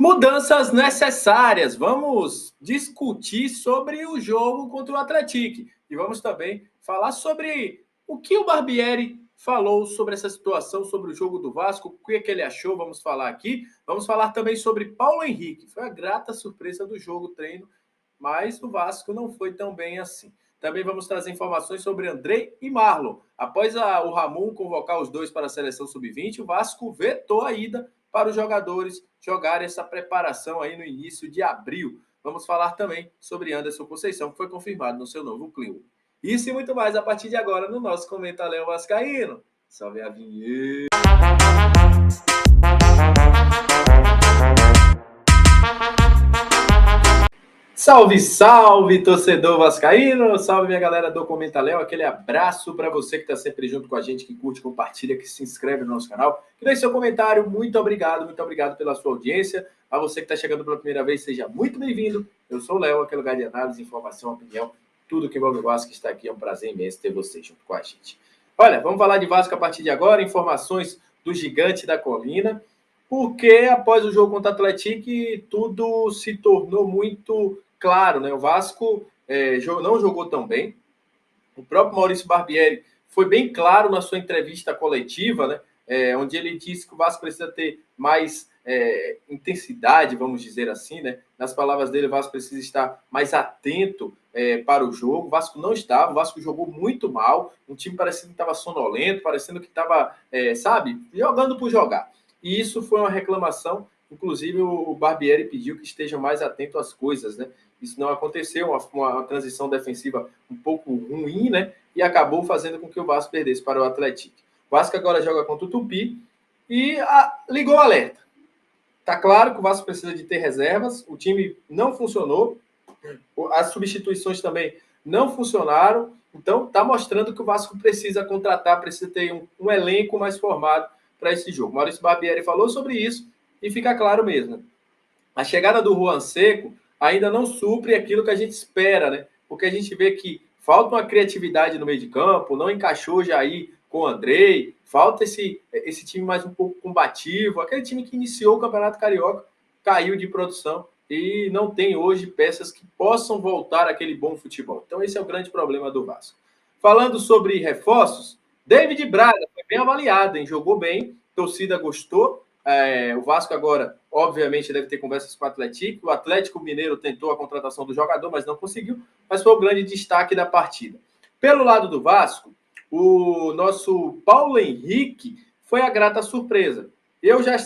Mudanças necessárias. Vamos discutir sobre o jogo contra o Atlético. E vamos também falar sobre o que o Barbieri falou sobre essa situação, sobre o jogo do Vasco, o que, é que ele achou, vamos falar aqui. Vamos falar também sobre Paulo Henrique. Foi a grata surpresa do jogo, treino, mas o Vasco não foi tão bem assim. Também vamos trazer informações sobre Andrei e Marlon. Após o Ramon convocar os dois para a seleção sub-20, o Vasco vetou a ida para os jogadores jogarem essa preparação aí no início de abril. Vamos falar também sobre Anderson Conceição, que foi confirmado no seu novo clube. Isso e muito mais a partir de agora no nosso Comenta Léo Vascaíno. Salve a vinheta! Salve, salve, torcedor vascaíno! Salve, minha galera do Comenta Léo! Aquele abraço para você que está sempre junto com a gente, que curte, compartilha, que se inscreve no nosso canal. Que deixe seu comentário. Muito obrigado pela sua audiência. A você que está chegando pela primeira vez, seja muito bem-vindo. Eu sou o Léo, aquele lugar de análise, informação, opinião, tudo que envolve o Vasco está aqui. É um prazer imenso ter você junto com a gente. Olha, vamos falar de Vasco a partir de agora, informações do Gigante da Colina, porque após o jogo contra o Atlético, tudo se tornou muito claro, né? O Vasco não jogou tão bem. O próprio Maurício Barbieri foi bem claro na sua entrevista coletiva, né? Onde ele disse que o Vasco precisa ter mais intensidade, vamos dizer assim, né? Nas palavras dele, o Vasco precisa estar mais atento para o jogo. O Vasco não estava, o Vasco jogou muito mal, um time parecendo que estava sonolento, parecendo que estava, jogando por jogar. E isso foi uma reclamação, inclusive o Barbieri pediu que esteja mais atento às coisas, né? Isso não aconteceu, uma transição defensiva um pouco ruim, né? E acabou fazendo com que o Vasco perdesse para o Atlético. O Vasco agora joga contra o Tupi e ligou o alerta. Tá claro que o Vasco precisa de ter reservas, o time não funcionou, as substituições também não funcionaram, então tá mostrando que o Vasco precisa contratar, precisa ter um elenco mais formado para esse jogo. Maurício Barbieri falou sobre isso e fica claro mesmo. A chegada do Juan Seco ainda não supre aquilo que a gente espera, né? Porque a gente vê que falta uma criatividade no meio de campo, não encaixou Jair com o Andrei, falta esse time mais um pouco combativo, aquele time que iniciou o Campeonato Carioca, caiu de produção e não tem hoje peças que possam voltar àquele bom futebol. Então esse é o grande problema do Vasco. Falando sobre reforços, David Braga foi bem avaliado, hein? Jogou bem, torcida gostou. O Vasco agora, obviamente, deve ter conversas com o Atlético. O Atlético Mineiro tentou a contratação do jogador, mas não conseguiu. Mas foi o grande destaque da partida. Pelo lado do Vasco, o nosso Paulo Henrique foi a grata surpresa. Eu já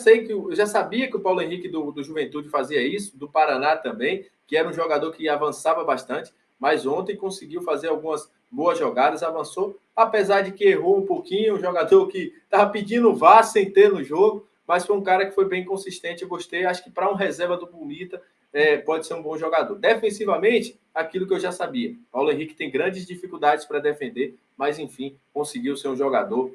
sabia que o Paulo Henrique do Juventude fazia isso, do Paraná também, que era um jogador que avançava bastante, mas ontem conseguiu fazer algumas boas jogadas, avançou, apesar de que errou um pouquinho, um jogador que estava pedindo VAR sem ter no jogo, mas foi um cara que foi bem consistente, eu gostei. Acho que para um reserva do Bonita pode ser um bom jogador. Defensivamente, aquilo que eu já sabia. Paulo Henrique tem grandes dificuldades para defender, mas enfim, conseguiu ser um jogador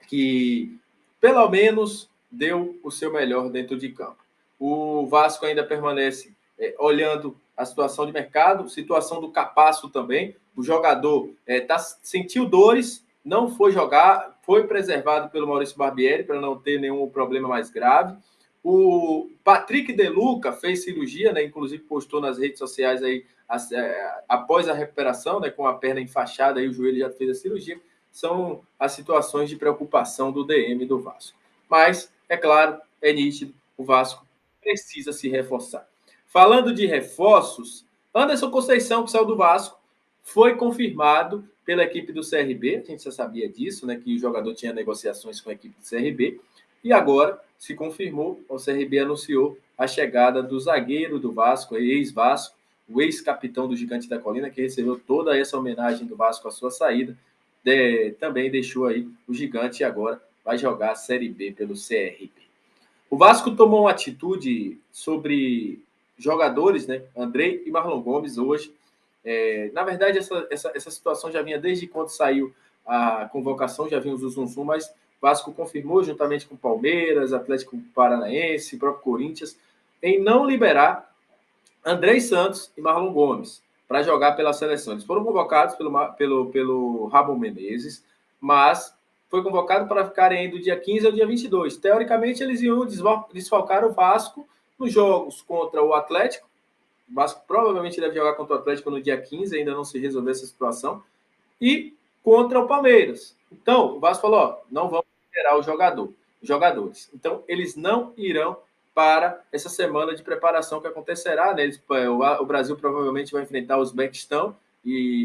que pelo menos deu o seu melhor dentro de campo. O Vasco ainda permanece olhando a situação de mercado, situação do Capasso também. O jogador sentiu dores, não foi jogar, foi preservado pelo Maurício Barbieri para não ter nenhum problema mais grave. O Patrick De Luca fez cirurgia, né? Inclusive postou nas redes sociais aí após a recuperação, né? Com a perna enfaixada, aí o joelho já fez a cirurgia. São as situações de preocupação do DM do Vasco. Mas, é claro, é nítido, o Vasco precisa se reforçar. Falando de reforços, Anderson Conceição, que saiu do Vasco, foi confirmado pela equipe do CRB, a gente já sabia disso, né, que o jogador tinha negociações com a equipe do CRB, e agora se confirmou, o CRB anunciou a chegada do zagueiro do Vasco, ex-Vasco, o ex-capitão do Gigante da Colina, que recebeu toda essa homenagem do Vasco à sua saída, também deixou aí o Gigante e agora vai jogar a Série B pelo CRB. O Vasco tomou uma atitude sobre jogadores, né? Andrei e Marlon Gomes hoje. Na verdade, essa situação já vinha desde quando saiu a convocação, já vinha o Zuzum, mas o Vasco confirmou, juntamente com o Palmeiras, Atlético Paranaense, próprio Corinthians, em não liberar Andrei Santos e Marlon Gomes para jogar pela seleção. Eles foram convocados pelo Ramon Menezes, mas foi convocado para ficarem do dia 15 ao dia 22. Teoricamente, eles iam desfalcar o Vasco nos jogos contra o Atlético. O Vasco provavelmente deve jogar contra o Atlético no dia 15, ainda não se resolveu essa situação. E contra o Palmeiras. Então, o Vasco falou, ó, não vamos liberar os jogadores. Então, eles não irão para essa semana de preparação que acontecerá, né? O Brasil provavelmente vai enfrentar o Uzbequistão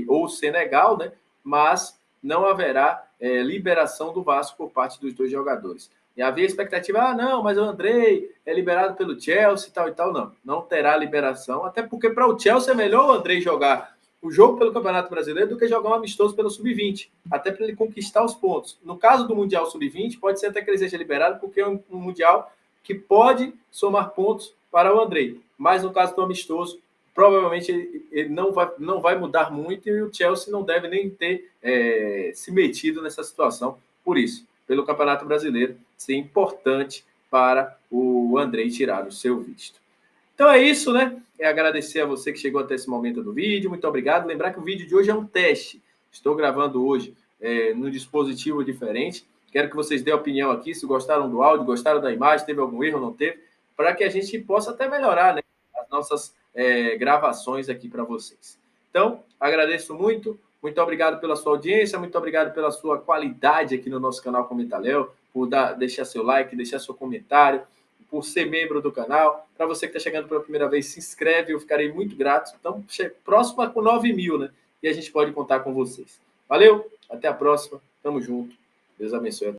ou o Senegal, né? Mas não haverá liberação do Vasco por parte dos dois jogadores. E havia expectativa, não, mas o Andrei é liberado pelo Chelsea e tal e tal. Não, não terá liberação, até porque para o Chelsea é melhor o Andrei jogar o jogo pelo Campeonato Brasileiro do que jogar um amistoso pelo Sub-20, até para ele conquistar os pontos. No caso do Mundial Sub-20, pode ser até que ele seja liberado, porque é um Mundial que pode somar pontos para o Andrei. Mas no caso do amistoso, provavelmente ele não vai mudar muito e o Chelsea não deve nem ter se metido nessa situação. Por isso, pelo Campeonato Brasileiro, ser importante para o Andrei tirar o seu visto. Então é isso, né? É agradecer a você que chegou até esse momento do vídeo. Muito obrigado. Lembrar que o vídeo de hoje é um teste. Estou gravando hoje num dispositivo diferente. Quero que vocês dêem opinião aqui, se gostaram do áudio, gostaram da imagem, teve algum erro, não teve, para que a gente possa até melhorar, né, as nossas gravações aqui para vocês. Então, agradeço muito. Muito obrigado pela sua audiência, muito obrigado pela sua qualidade aqui no nosso canal Comentário, por deixar seu like, deixar seu comentário, por ser membro do canal. Para você que está chegando pela primeira vez, se inscreve, eu ficarei muito grato. Então, próxima com 9.000, né? E a gente pode contar com vocês. Valeu, até a próxima, tamo junto. Deus abençoe.